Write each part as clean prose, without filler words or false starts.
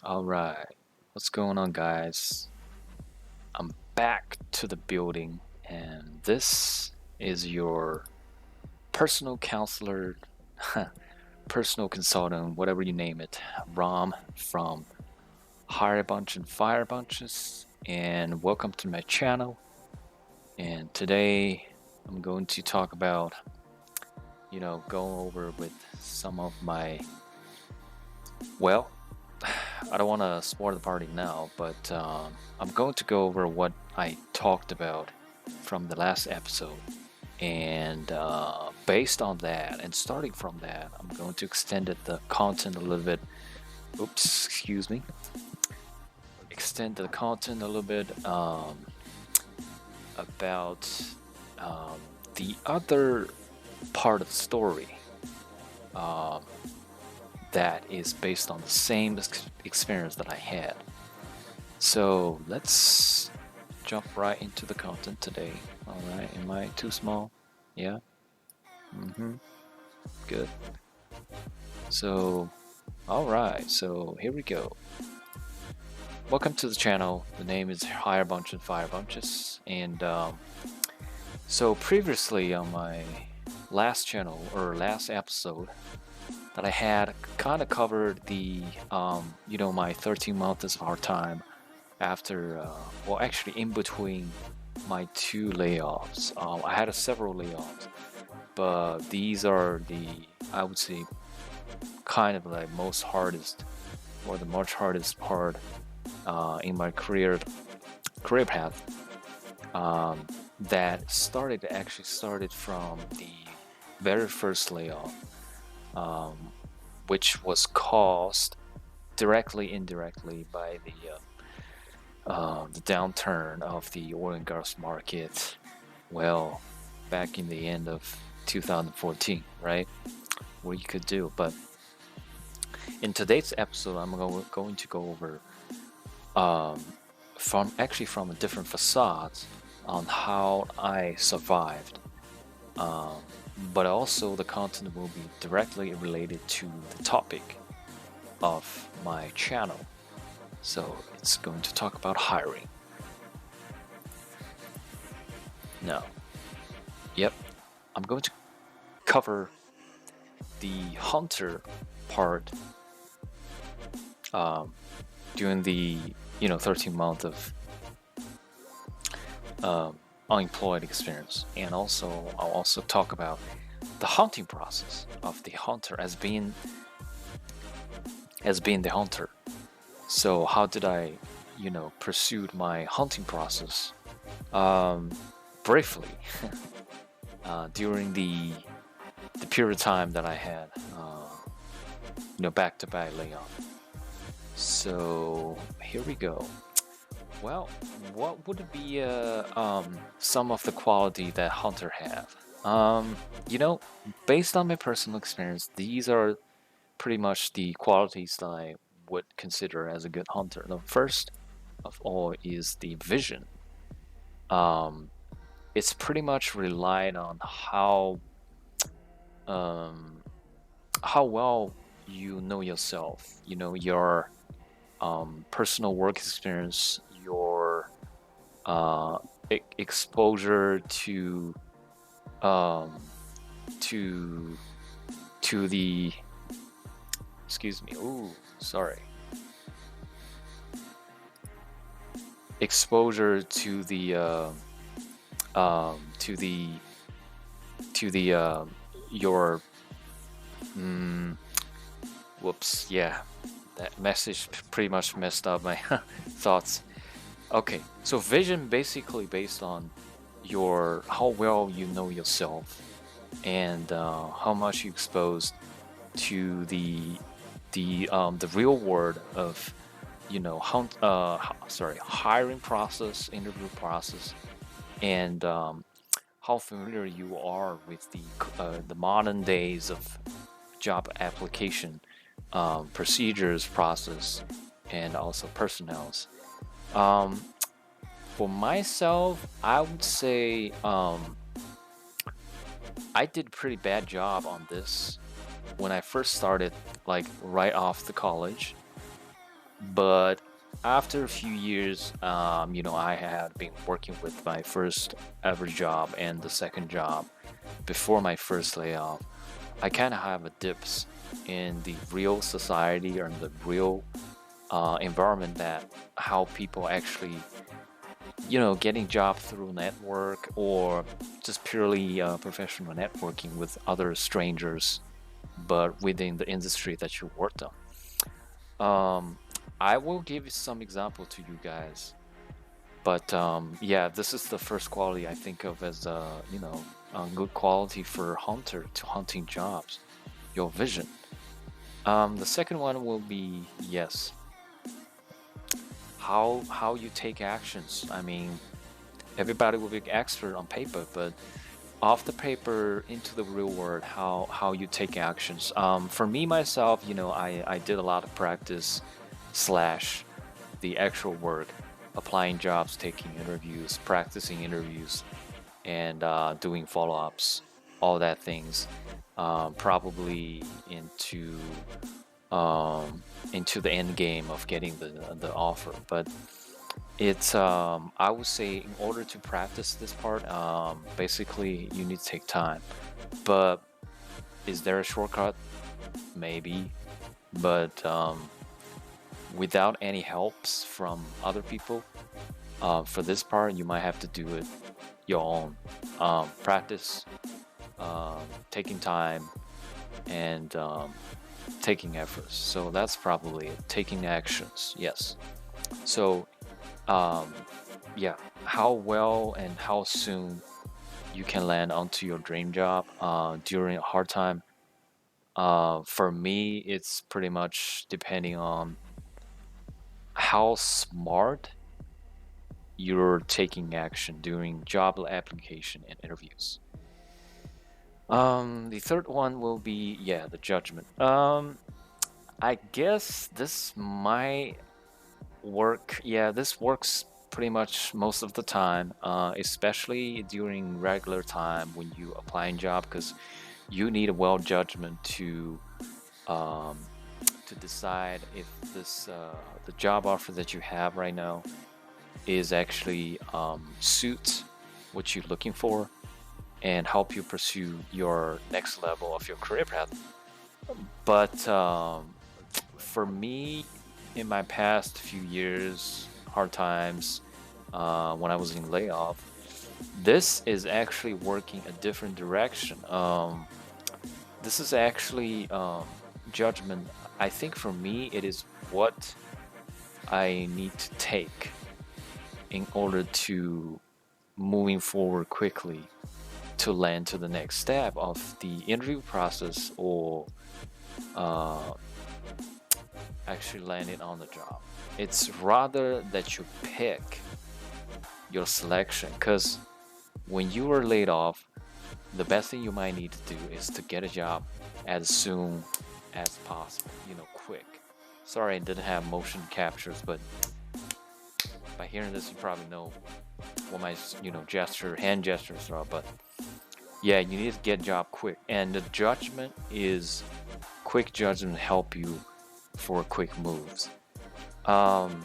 All right, what's going on, guys? I'm back to the building, and this is your personal counselor, personal consultant, whatever you name it, Rom from Hire Bunch and Fire Bunches. And welcome to my channel. And today I'm going to talk about, going over with some of my, well, I don't want to spoil the party now, but I'm going to go over what I talked about from the last episode. And based on that, and starting from that, I'm going to extend the content a little bit. Oops, excuse me. Extend the content a little bit about um, the other part of the story um, that is based on the same experience that I had. So let's jump right into the content today. All right, am I too small? Yeah. Mm-hmm. Good. So, all right. So here we go. Welcome to the channel. The name is Hire Bunch and Fire Bunches, and so previously on my last channel or last episode that I had kind of covered the my 13 months of hard time after well, actually in between my two layoffs. I had several layoffs, but these are the, I would say, kind of like most hardest or the much hardest part in my career path. Um, that actually started from the very first layoff, um, which was caused directly, indirectly by the downturn of the oil and gas market. Well, back in the end of 2014, right? What you could do, but in today's episode, I'm going to go over um, from a different facade on how I survived. Um, but also the content will be directly related to the topic of my channel. So it's going to talk about hiring. Now, yep, I'm going to cover the hunter part um, during the 13 month of um, unemployed experience, and also I'll also talk about the hunting process of the hunter as being the hunter. So how did I pursue my hunting process? Um, Briefly, during the period of time that I had, back-to-back layoff. So here we go. Well, what would be some of the quality that hunter have? Um, you know, Based on my personal experience, these are pretty much the qualities that I would consider as a good hunter. The first of all is the vision. Um, it's pretty much relied on um, how well you know yourself. You know your personal work experience, your uh, exposure um, to to the excuse me. Ooh, sorry. Exposure to to the your mm, whoops, yeah, that message pretty much messed up my thoughts. Okay, so vision basically based on your how well you know yourself and how much you exposed to the real world of hiring process, interview process, and how familiar you are with the modern days of job application procedures, process, and also personnels. Um, for myself, I would say I did a pretty bad job on this when I first started, like right off the college. But after a few years, I had been working with my first ever job and the second job before my first layoff. I kind of have a dips in the real society or in the real environment, that how people actually, getting job through network or just purely professional networking with other strangers, but within the industry that you worked on. Um, I will give some example to you guys, but yeah, this is the first quality I think of as a good quality for hunter to hunting jobs. Your vision. The second one will be, yes, how you take actions. I mean, everybody will be expert on paper, but off the paper into the real world, how you take actions. For me myself, I did a lot of practice slash the actual work, applying jobs, taking interviews, practicing interviews, and doing follow-ups, all that things, probably into the end game of getting the offer. But it's I would say, in order to practice this part, basically you need to take time. But is there a shortcut? Maybe, but without any helps from other people, for this part you might have to do it your own. Practice, taking time, and taking efforts. So that's probably it. Taking actions. Yes. So um, yeah, how well and how soon you can land onto your dream job during a hard time. For me, it's pretty much depending on how smart you're taking action during job application and interviews. The third one will be, yeah, the judgment. I guess this might work. Yeah, this works pretty much most of the time, especially during regular time when you applying job, because you need a well judgment um, to decide if this the job offer that you have right now is actually suits what you're looking for and help you pursue your next level of your career path. But for me, in my past few years, hard times, when I was in layoff, this is actually working a different direction. This is actually judgment. I think for me, it is what I need to take in order to moving forward quickly to land to the next step of the interview process, or uh, actually landing on the job. It's rather that you pick your selection, because when you are laid off, the best thing you might need to do is to get a job as soon as possible, quick. Sorry I didn't have motion captures, but by hearing this you probably know what my hand gestures are. But yeah, you need to get a job quick, and the judgment is quick judgment help you for quick moves. um,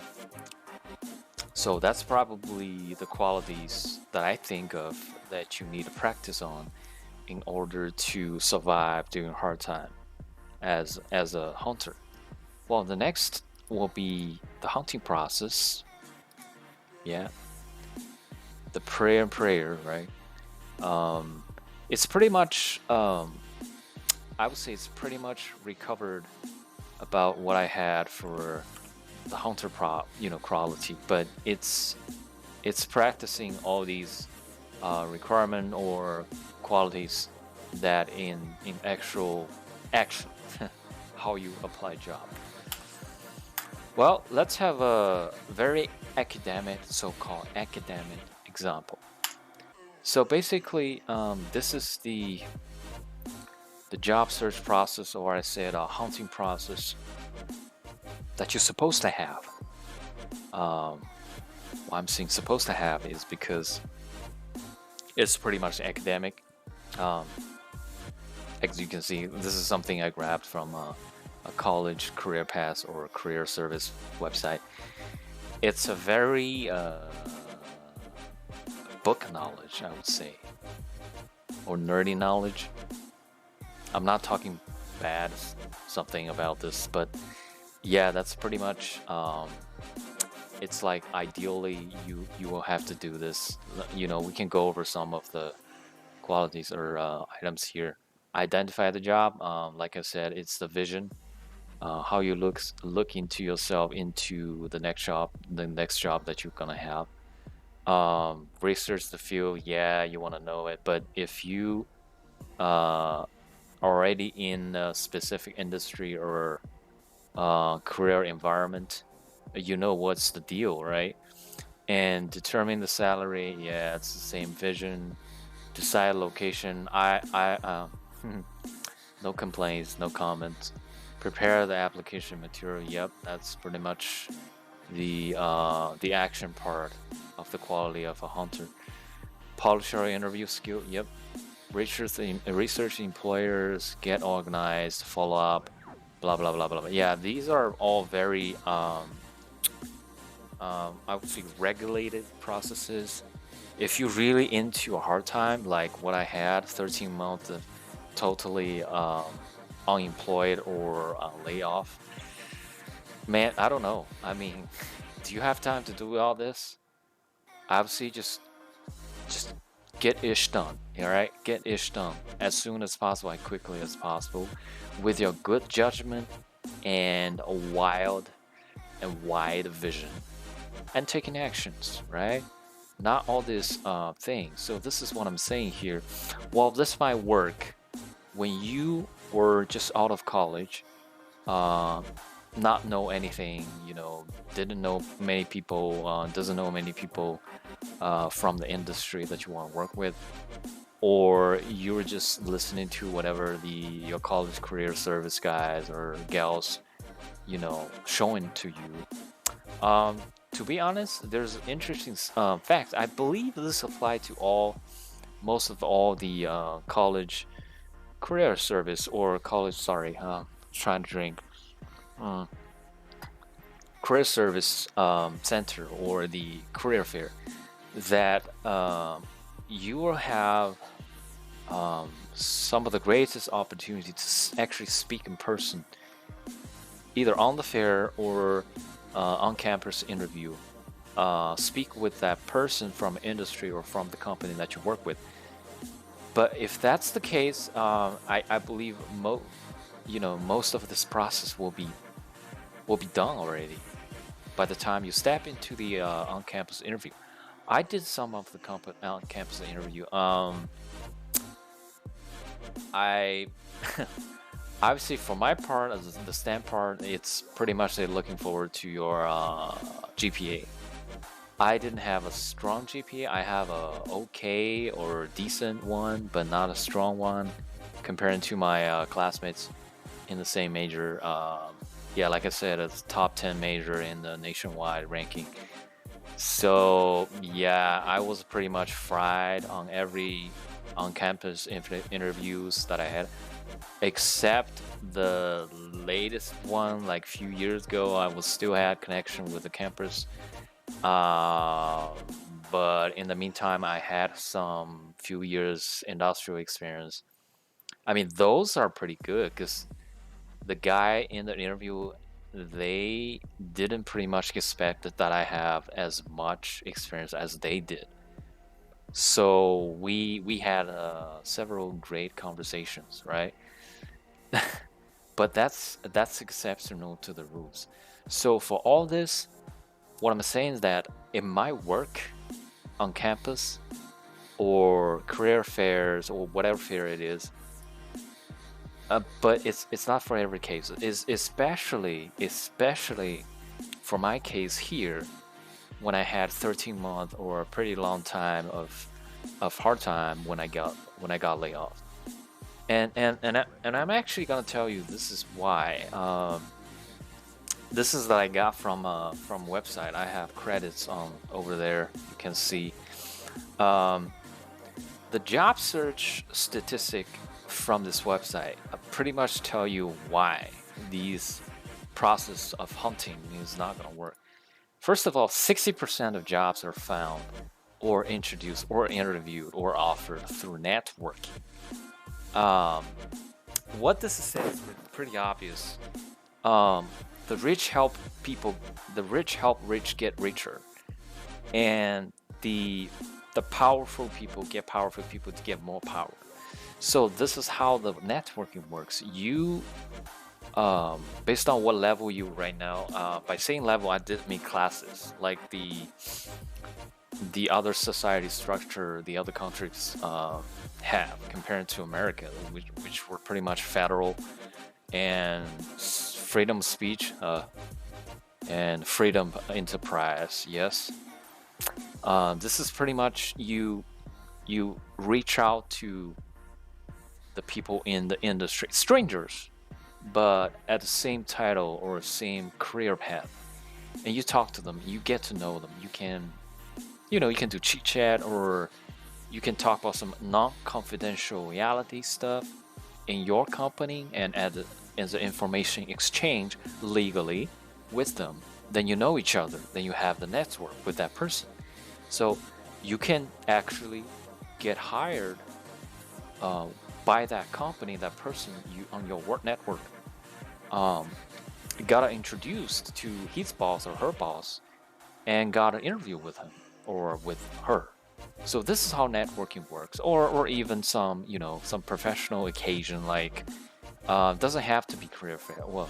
so that's probably the qualities that I think of that you need to practice on in order to survive during hard time as a hunter. Well, the next will be the hunting process. Yeah, the prayer, right? Um, it's pretty much, I would say it's pretty much recovered about what I had for the hunter quality, but it's practicing all these requirement or qualities that in actual action, how you apply job. Well, let's have a very academic, so-called academic example. So basically, this is the job search process, or I said a hunting process that you're supposed to have. Why I'm saying supposed to have is because it's pretty much academic. Um, as you can see, this is something I grabbed from a college career path or career service website, it's a very book knowledge, I would say, or nerdy knowledge. I'm not talking bad something about this, but yeah, that's pretty much. It's like ideally you will have to do this. We can go over some of the qualities or items here. Identify the job. Like I said, it's the vision. How you look into yourself into the next job that you're gonna have. Research the field. Yeah, you want to know it, but if you uh, already in a specific industry or career environment, you know what's the deal, right? And determine the salary. Yeah, it's the same vision. Decide location. No complaints, no comments. Prepare the application material. Yep, that's pretty much the action part of the quality of a hunter. Polish your interview skill. Yep. Research employers, get organized, follow up, blah blah blah blah. Yeah, these are all very I would say regulated processes. If you're really into a hard time, like what I had, 13 months of totally unemployed or layoff, man, I don't know. I mean, do you have time to do all this? Obviously, just get ish done. All right, get ish done as soon as possible, as quickly as possible, with your good judgment and a wild and wide vision, and taking actions. Right, not all these things. So this is what I'm saying here. Well, this might work when you were just out of college, uh, not know anything, didn't know many people, doesn't know many people from the industry that you want to work with, or you were just listening to whatever your college career service guys or gals, showing to you. To be honest, there's interesting facts. I believe this applies to most of all the college career service or college. Sorry, trying to drink. Uh, Career service center or the career fair that you will have some of the greatest opportunity to actually speak in person, either on the fair or on campus interview. Speak with that person from industry or from the company that you work with. But if that's the case, I believe most of this process will be done already by the time you step into the on-campus interview. I did some of the on-campus interview. I obviously for my part, as the STEM part, it's pretty much they're looking forward to your GPA. I didn't have a strong GPA. I have a okay or decent one, but not a strong one comparing to my classmates in the same major. Yeah, like I said, it's top 10 major in the nationwide ranking. So yeah, I was pretty much fried on every on-campus interviews that I had, except the latest one, like few years ago. I was still had connection with the campus, uh, but in the meantime, I had some few years industrial experience. I mean, those are pretty good because the guy in the interview, they didn't pretty much expect that I have as much experience as they did. So we had several great conversations, right? But that's exceptional to the rules. So for all this, what I'm saying is that it might work on campus or career fairs or whatever fair it is, but it's not for every case. Is especially for my case here, when I had 13 months or a pretty long time of hard time when I got laid off. And I'm actually gonna tell you this is why. This is that I got from website. I have credits on over there. You can see um, the job search statistic from this website pretty much tell you why. these process of hunting is not going to work. First of all, 60% of jobs are found or introduced or interviewed or offered through networking. Um, what this says is pretty obvious. Um, the rich help people, the rich help rich get richer, and the powerful people get powerful people to get more power. So this is how the networking works. You based on what level you right now. By saying level, I did mean classes, like the other society structure the other countries have compared to America, which were pretty much federal and freedom of speech and freedom enterprise. Yes, this is pretty much you reach out to the people in the industry, strangers, but at the same title or same career path, and you talk to them, you get to know them. You can, you can do chit chat, or you can talk about some non-confidential reality stuff in your company, and as an information exchange legally with them. Then you know each other. Then you have the network with that person. So you can actually get hired uh, by that company, that person you on your work network. Um, got introduced to his boss or her boss, and got an interview with him or with her. So this is how networking works, or even some some professional occasion, like doesn't have to be career fair. Well,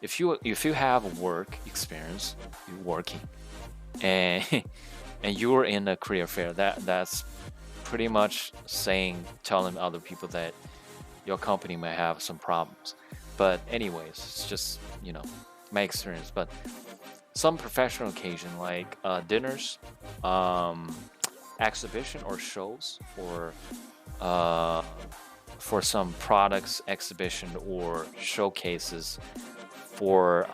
if you have work experience, you're working, and and you're in a career fair, that's pretty much telling other people that your company may have some problems. But anyways, it's just my experience. But some professional occasion like dinners, um, exhibition or shows uh, for some products exhibition or showcases for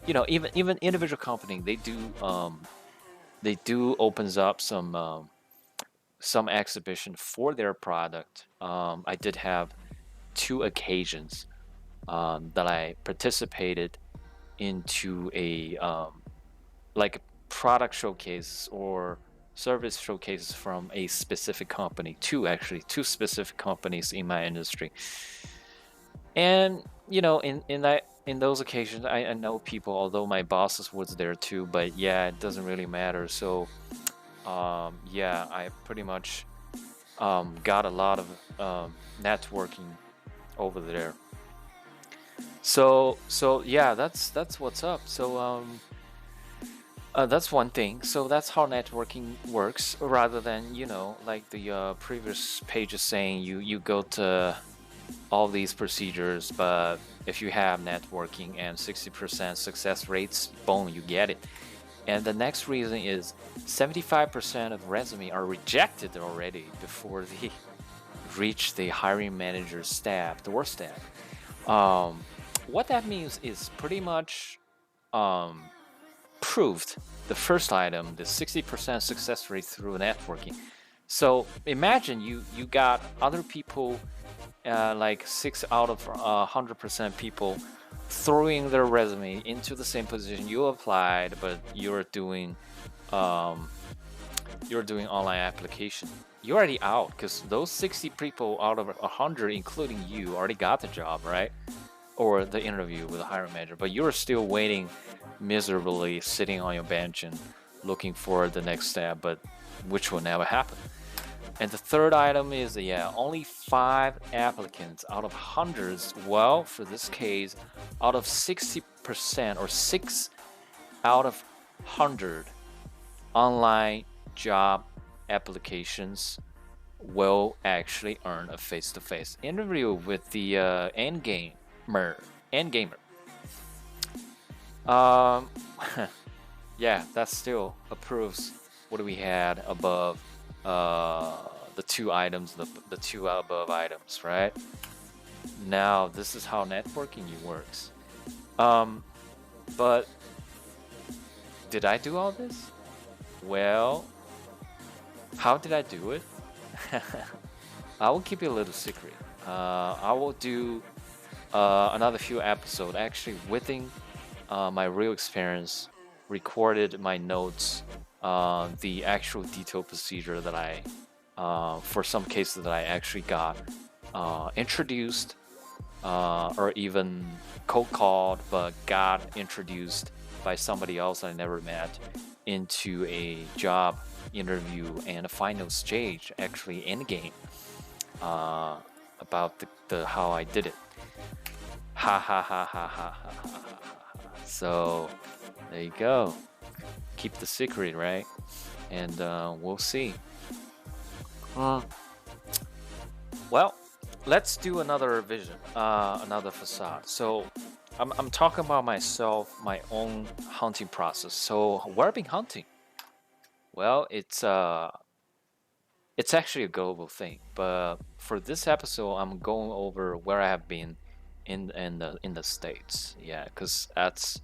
even individual company, they do opens up some exhibition for their product. I did have two occasions that I participated into a like product showcase or service showcases from a specific company, two specific companies in my industry. And in those occasions, I know people, although my bosses was there too, but yeah, it doesn't really matter. So yeah, I pretty much got a lot of networking over there. So yeah, that's what's up. So that's one thing. So that's how networking works, rather than like the previous page is saying, you go to all these procedures, but if you have networking and 60% success rates, boom, you get it. And the next reason is 75% of resume are rejected already before they reach the hiring manager's doorstep. Um, what that means is pretty much um, proved the first item, the 60% success rate through networking. So imagine you got other people, like 6 out of 100% people throwing their resume into the same position you applied, but um, you're doing online application. You're already out because those 60 people out of 100, including you, already got the job, right? Or the interview with the hiring manager, but you're still waiting miserably, sitting on your bench and looking for the next step, but which will never happen. And the third item is, yeah, only 5 applicants out of hundreds. Well, for this case, out of 60%, or 6 out of 100 online job applications will actually earn a face-to-face interview with the end gamer. End gamer. Um, yeah, that still approves what we had above the two items, the two above items, right? Now, this is how networking works. Um, but did I do all this? Well, how did I do it? I will keep it a little secret. I will do another few episodes actually within my real experience, recorded my notes, the actual detailed procedure that I, for some cases that I actually got introduced, or even cold called, but got introduced by somebody else I never met into a job interview and a final stage, actually in game, about the how I did it. Ha ha ha ha ha ha ha ha ha. So there you go. Keep the secret, right? And we'll see. Well, let's do another vision, another facade. So I'm talking about myself, my own hunting process. So where I've been hunting? Well, it's actually a global thing, but for this episode, I'm going over where I have been in the States. Yeah, because that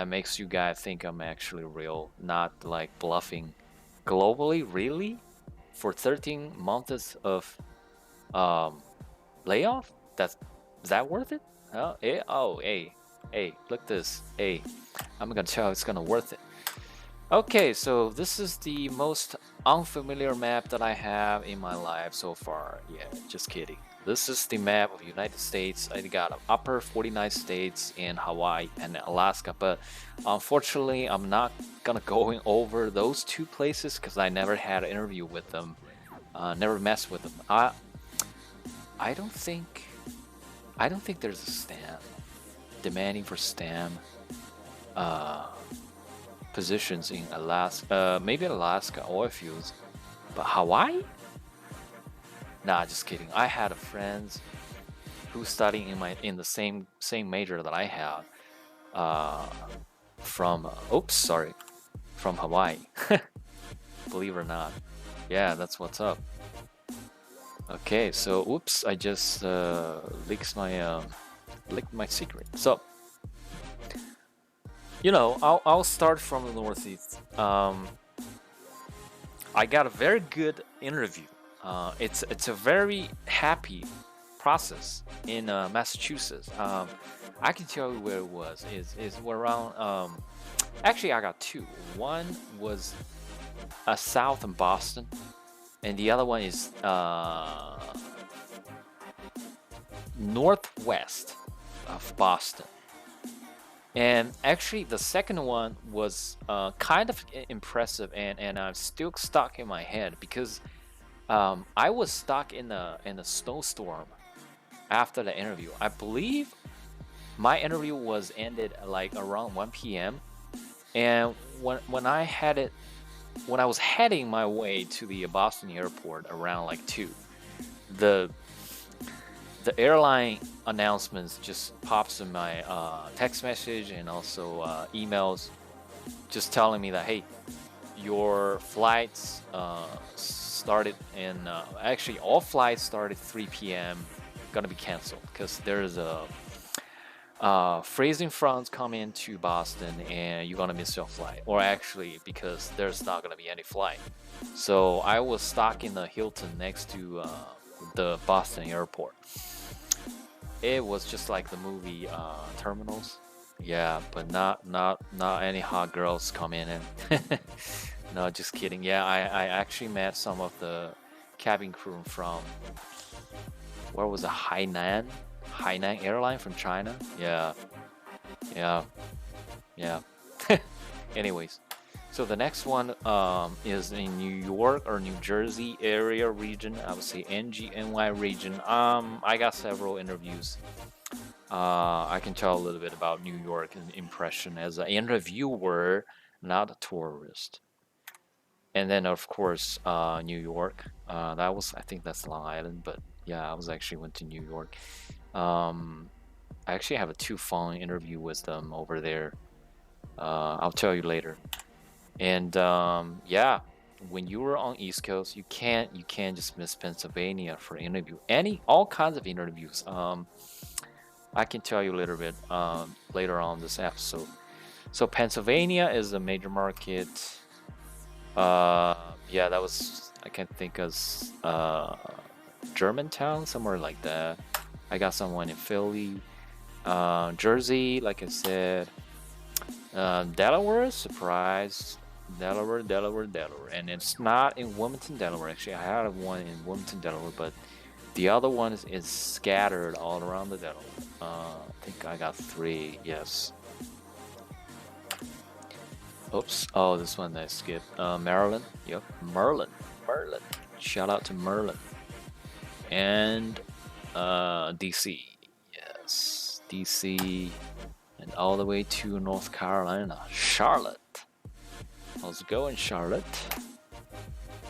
makes you guys think I'm actually real, not like bluffing. Globally, really? For 13 months of layoff? Is that worth it? Hey, look this. Hey, I'm gonna tell you it's gonna worth it. Okay, so this is the most unfamiliar map that I have in my life so far. Yeah, just kidding. This is the map of United States. I got upper 49 states and Hawaii and Alaska, but unfortunately, I'm not gonna go over those two places because I never had an interview with them, never messed with them. I don't think there's a stam demanding for stam positions in Alaska, maybe Alaska oil fields, but Hawaii? Nah, just kidding. I had a friends who studying in the same major that I had, from from Hawaii. Believe it or not, yeah, that's what's up. Okay, so oops, I just leaked my secret. So I'll start from the Northeast. I got a very good interview. It's a very happy process in Massachusetts. I can tell you where it was. Is around. Actually, I got two. One was south in Boston, and the other one is northwest of Boston. And actually, the second one was kind of impressive, and I'm still stuck in my head because I was stuck in a snowstorm after the interview. I believe my interview was ended like around 1 p.m. And when I was heading my way to the Boston airport around like 2, the airline announcements just pops in my text message and also emails, just telling me that hey, your flights started in actually all flights started 3 p.m. gonna be canceled because there's a freezing front coming into Boston and you're gonna miss your flight, or actually because there's not gonna be any flight. So I was stuck in the Hilton next to the Boston airport. It was just like the movie Terminals. Yeah, but not any hot girls come in and no, just kidding. Yeah, I actually met some of the cabin crew from where was it? Hainan airline from China. Yeah, yeah, yeah. Anyways, so the next one is in New York or New Jersey area region. I would say NGNY region. I got several interviews. I can tell a little bit about New York and impression as an interviewer, not a tourist. And then of course New York. I think that's Long Island, but yeah, I was actually went to New York. I actually have a 2 phone interview with them over there. I'll tell you later. And yeah, when you were on East Coast, you can't just miss Pennsylvania for interview. All kinds of interviews. I can tell you a little bit later on this episode. So Pennsylvania is a major market. Yeah, that was I can think of Germantown, somewhere like that. I got someone in Philly, Jersey, like I said, Delaware, surprise, Delaware, and it's not in Wilmington, Delaware. Actually, I had one in Wilmington, Delaware, but the other one is scattered all around the Delaware. I think I got 3. Yes. Oops. Oh, this one I skipped. Maryland. Yep. Merlin. Shout out to Merlin. And DC. Yes. DC. And all the way to North Carolina. Charlotte. How's it going, Charlotte?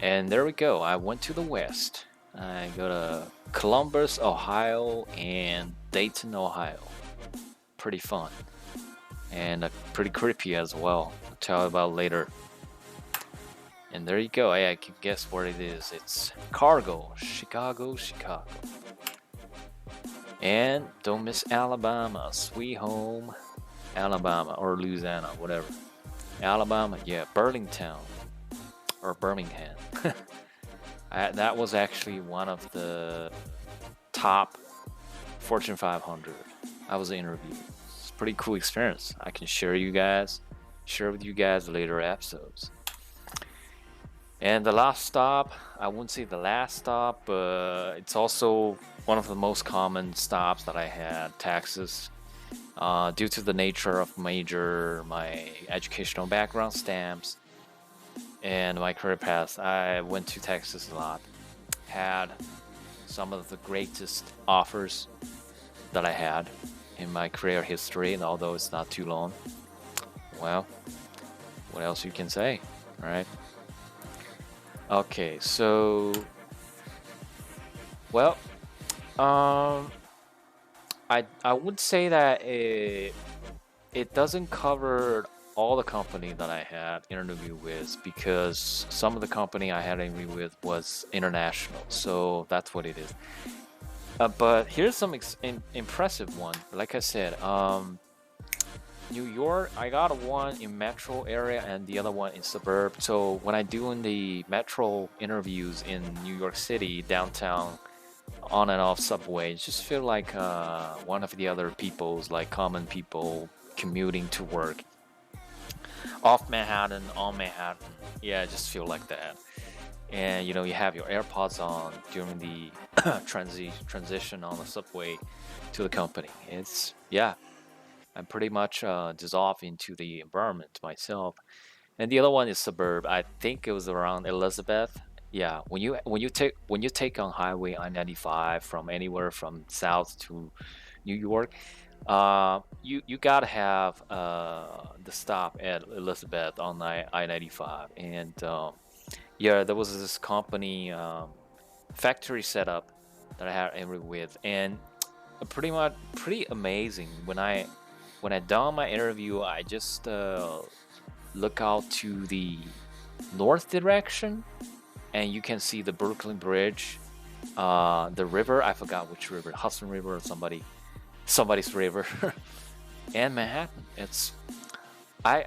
And there we go. I went to the west. I go to Columbus, Ohio, and Dayton, Ohio. Pretty fun. And pretty creepy as well. I'll tell you about later. And there you go. I can guess where it is. It's Cargo, Chicago. And don't miss Alabama, sweet home, Alabama, or Louisiana, whatever. Alabama, yeah, Burlington or Birmingham. That was actually one of the top Fortune 500. I was interviewed. It's a pretty cool experience. I can share with you guys later episodes. And the last stop, I wouldn't say the last stop, but it's also one of the most common stops that I had, Texas. Due to the nature of my educational background, stamps, and my career path, I went to Texas a lot. Had some of the greatest offers that I had in my career history, and although it's not too long, well, what else you can say, right? Okay, so, well, I would say that it doesn't cover all the company that I had interview with, because some of the company I had interview with was international, so that's what it is. But here's some impressive one. Like I said, New York, I got one in metro area and the other one in suburb. So when I do in the metro interviews in New York City downtown, on and off subway, just feel like one of the other people's, like common people commuting to work off Manhattan, on Manhattan. Yeah, I just feel like that. And you know, you have your AirPods on during the transition on the subway to the company. It's, yeah, I'm pretty much dissolved into the environment myself. And the other one is suburb. I think it was around Elizabeth. Yeah, when you take on Highway I-95 from anywhere from south to New York, you gotta have the stop at Elizabeth on I-95, and yeah, there was this company factory setup that I had interview with, and pretty amazing. When I done my interview, I just look out to the north direction, and you can see the Brooklyn Bridge, the river. I forgot which river, Hudson River or somebody's river, and Manhattan. It's I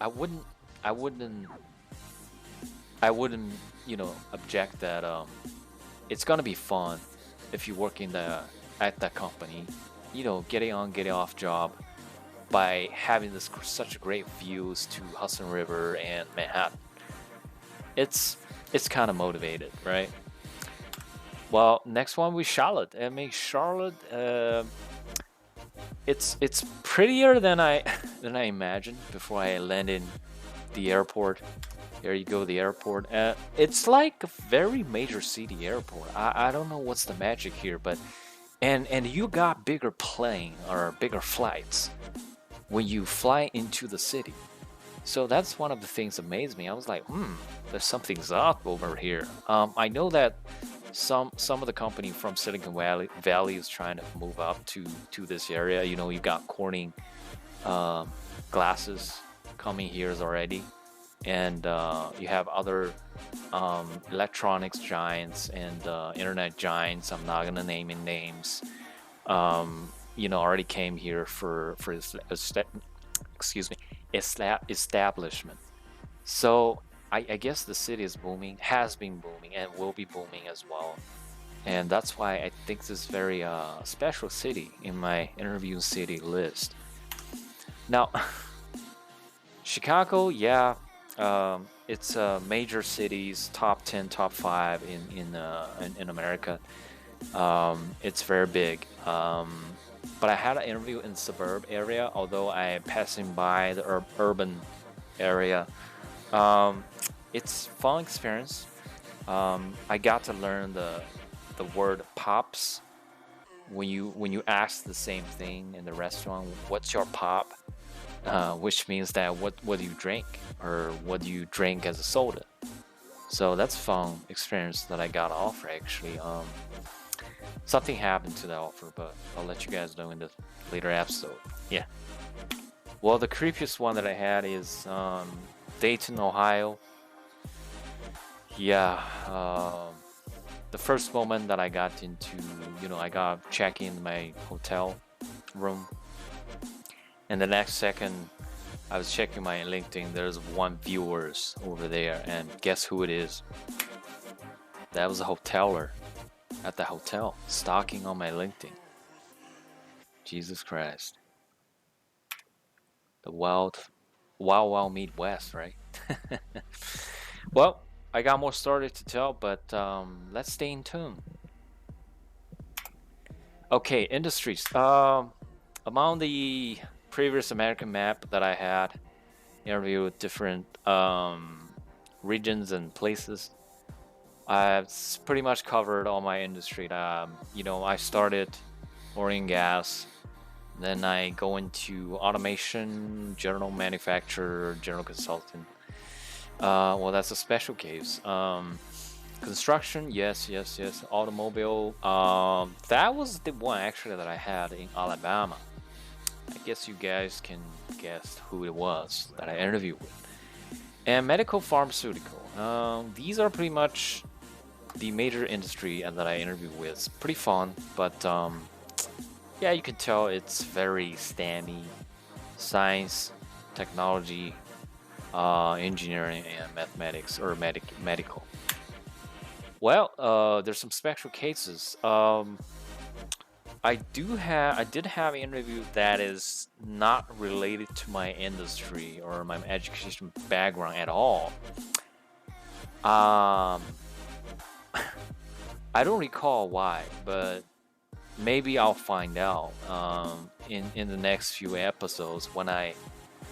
I wouldn't I wouldn't I wouldn't object that it's gonna be fun if you work in the at that company. Getting on, getting off job by having this such great views to Hudson River and Manhattan. It's kind of motivated, right? Well, next one we Charlotte. I mean, Charlotte. It's prettier than I than I imagined before I landed the airport. There you go, the airport. It's like a very major city airport. I don't know what's the magic here, but and you got bigger plane or bigger flights when you fly into the city. So that's one of the things that amazed me. I was like, there's something's up over here. I know that some of the company from Silicon Valley is trying to move up to this area. You got Corning glasses coming here already, and you have other electronics giants and internet giants. I'm not gonna name in names. Already came here for excuse me, establishment. So I guess the city is booming, has been booming, and will be booming as well. and that's why I think this is very special city in my interview city list. Now, Chicago, yeah, it's major cities, top 10, top 5 in America. It's very big. But I had an interview in suburb area, although I passing by the urban area. Um, it's fun experience. I got to learn the word pops when you ask the same thing in the restaurant. What's your pop? Which means that what do you drink or what do you drink as a soda? So that's fun experience that I got offer actually. Something happened to that offer, but I'll let you guys know in the later episode. Yeah. Well, the creepiest one that I had is Dayton, Ohio. Yeah. The first moment that I got into, I got check in my hotel room, and the next second I was checking my LinkedIn. There's one viewers over there, and guess who it is? That was a hoteler at the hotel, stalking on my LinkedIn. Jesus Christ. The wild meet west, right? Well, I got more stories to tell, but let's stay in tune. Okay, industries. Among the previous American map that I had, interviewed different regions and places. I've pretty much covered all my industry. I started oil and gas, then I go into automation, general manufacturer, general consultant. Well, that's a special case. Construction, yes, yes, yes. Automobile, that was the one actually that I had in Alabama. I guess you guys can guess who it was that I interviewed with. And medical pharmaceutical. These are pretty much the major industry that I interviewed with. It's pretty fun, but yeah, you can tell it's very STEMmy, science, technology, engineering, and mathematics or medical. Well, there's some special cases. I did have an interview that is not related to my industry or my education background at all. Um, I don't recall why, but maybe I'll find out in the next few episodes when I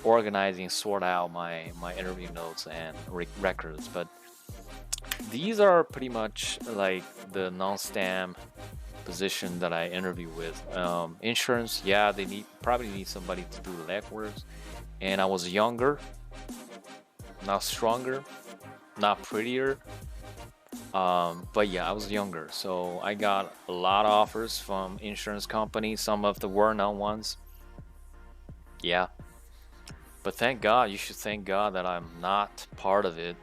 organize and sort out my interview notes and records. But these are pretty much like the non-STEM position that I interview with. Insurance, yeah, they probably need somebody to do the legwork. And I was younger, not stronger, not prettier. But yeah, I was younger, so I got a lot of offers from insurance companies, some of the well-known ones. Yeah, but thank God, you should thank God that I'm not part of it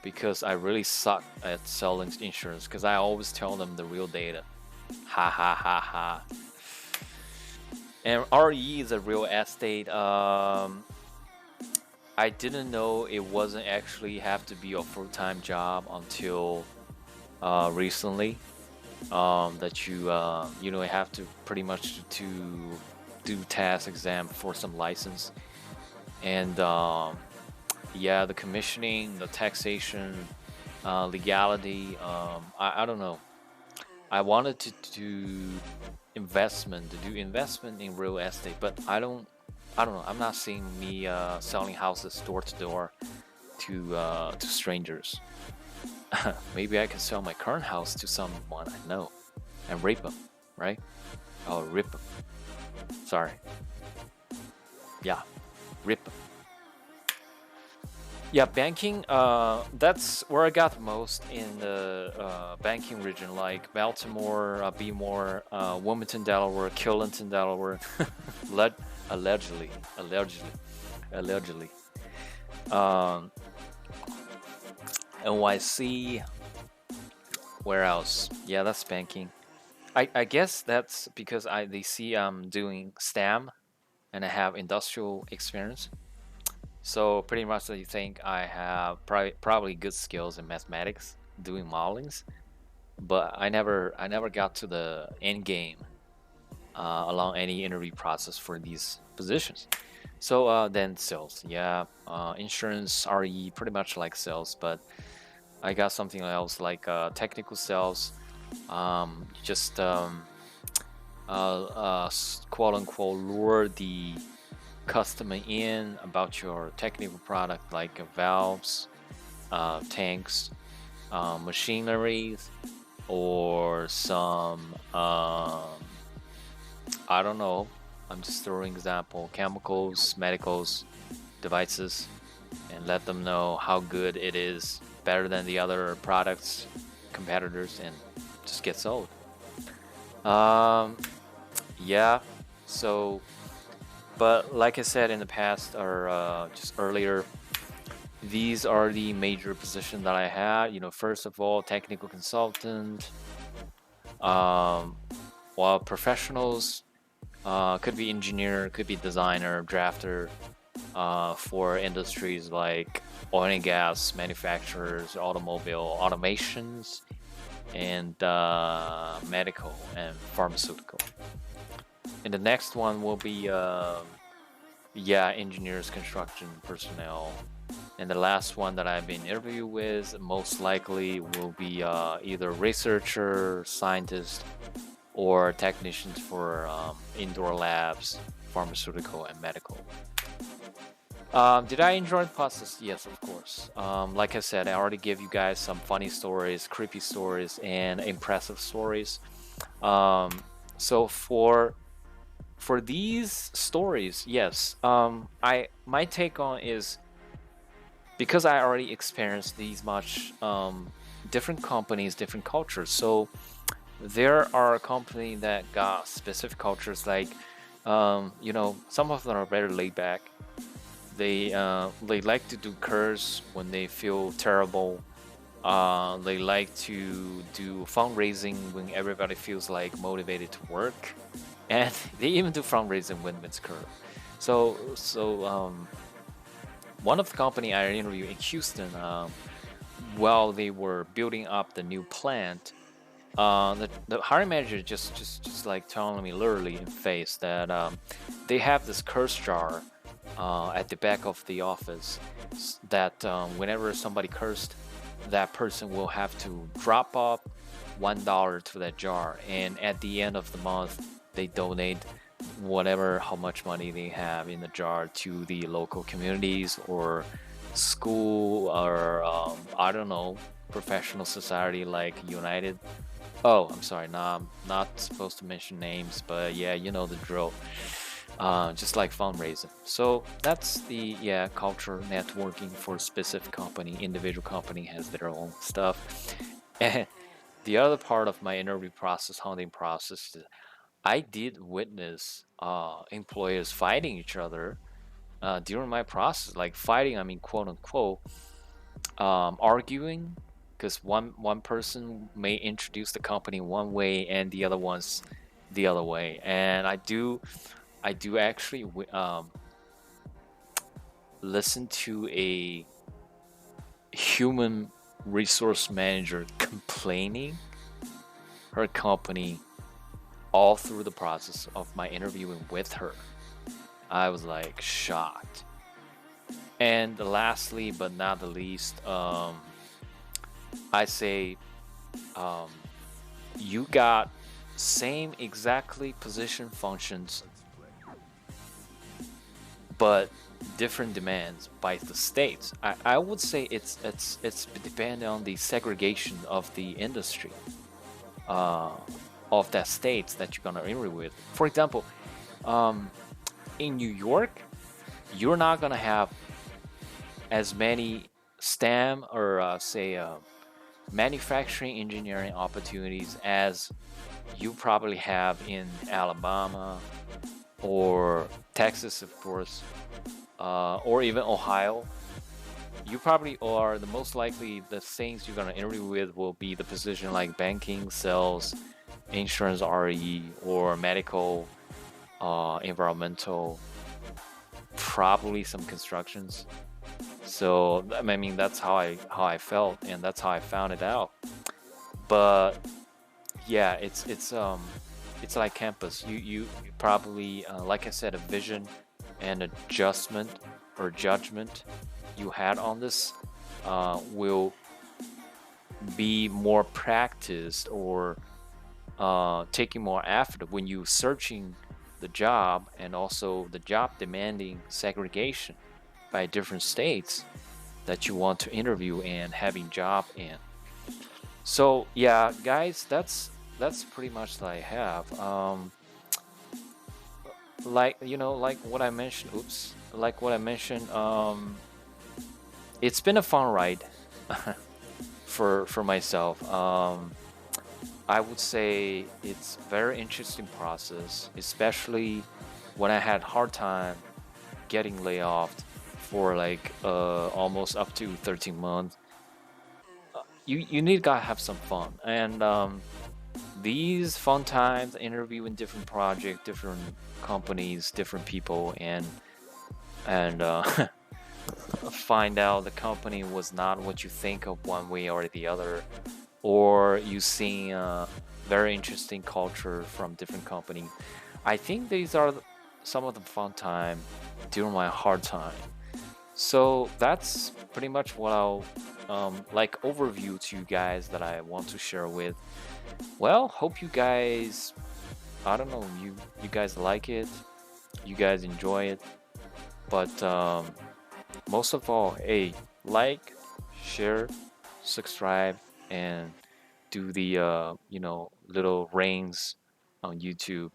because I really suck at selling insurance because I always tell them the real data. Ha ha ha ha. And RE is a real estate. I didn't know it wasn't actually have to be a full-time job until recently. That you have to pretty much to do task exam for some license, and yeah, the commissioning, the taxation, legality. I don't know. I wanted to do investment in real estate, but I don't know. I'm not seeing me selling houses door to door to strangers. Maybe I can sell my current house to someone I know and rape them, right? Oh, rip them. Sorry. Yeah, rip them. Yeah, banking. That's where I got the most in the banking region, like Baltimore, Bmore, Wilmington, Delaware, Killington, Delaware. Alleg- allegedly, allegedly, allegedly. Um, NYC. Where else? Yeah, that's banking. I guess that's because they see I'm doing STEM and I have industrial experience. So pretty much they think I have probably good skills in mathematics, doing modelings. but I never got to the end game along any interview process for these positions. So then sales, yeah, insurance, RE, pretty much like sales, but I got something else like technical sales. Just quote unquote lure the customer in about your technical product like valves, tanks, machineries, or some I don't know. I'm just throwing example chemicals, medicals, devices, and let them know how good it is, better than the other products, competitors, and just get sold. Um, yeah. So, but like I said in the past or just earlier, these are the major positions that I had. First of all, technical consultant. Um, while professionals could be engineer, could be designer, drafter for industries like oil and gas manufacturers, automobile automations, and medical and pharmaceutical. And the next one will be yeah, engineers, construction personnel. And the last one that I've been interviewed with most likely will be either researcher, scientist, or technicians for indoor labs, pharmaceutical, and medical. Did I enjoy the process? Yes, of course. Like I said, I already gave you guys some funny stories, creepy stories, and impressive stories. Um, so for these stories, yes, I my take on is because I already experienced these much different companies, different cultures. So there are companies that got specific cultures, like some of them are very laid back. They like to do curse when they feel terrible. They like to do fundraising when everybody feels like motivated to work, and they even do fundraising when it's curve. So one of the company I interviewed in Houston, while they were building up the new plant, the hiring manager just like telling me literally in face that they have this curse jar at the back of the office that whenever somebody cursed, that person will have to drop off $1 to that jar, and at the end of the month, they donate whatever how much money they have in the jar to the local communities or school or I don't know, professional society like United. Oh, I'm sorry. No, I'm not supposed to mention names, but yeah, you know the drill. Just like fundraising. So that's the yeah culture networking for specific company. Individual company has their own stuff. And the other part of my interview process, hunting process, I did witness employers fighting each other during my process. Like fighting, I mean quote unquote, arguing because one person may introduce the company one way and the other one's the other way. And I do actually listen to a human resource manager complaining her company all through the process of my interviewing with her. I was like shocked. And lastly, but not the least, I say um, you got same exactly position functions, but different demands by the states. I would say it's depending on the segregation of the industry uh, of that states that you're gonna interview with. For example, um, in New York, you're not gonna have as many STEM or say manufacturing engineering opportunities as you probably have in Alabama or Texas, of course, or even Ohio. You probably are the most likely the things you're gonna interview with will be the position like banking, sales, insurance, RE, or medical, environmental, probably some constructions. So I mean that's how I felt, and that's how I found it out. But yeah, it's like campus. You probably like I said, a vision and adjustment or judgment you had on this will be more practiced or taking more effort when you searching the job, and also the job demanding segregation by different states that you want to interview and having job in. So yeah, guys, that's pretty much that I have. Like like what I mentioned. Oops, like what I mentioned. It's been a fun ride for myself. I would say it's very interesting process, especially when I had hard time getting laid off for like almost up to 13 months. You need gotta have some fun, and these fun times interviewing different projects, different companies, different people, and find out the company was not what you think of one way or the other, or you see very interesting culture from different companies. I think these are some of the fun time during my hard time. So that's pretty much what I'll like overview to you guys that I want to share with. Well, hope you guys, I don't know, you guys like it, you guys enjoy it, but most of all, hey, like, share, subscribe, and do the little rings on YouTube.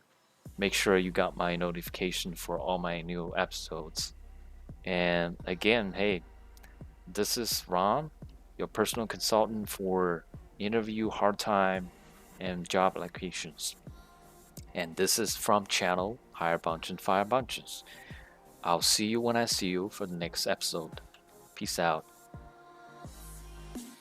Make sure you got my notification for all my new episodes. And again, hey, this is Ron, your personal consultant for interview, hard time, and job applications. And this is from channel Hire Bunch and Fire Bunches. I'll see you when I see you for the next episode. Peace out.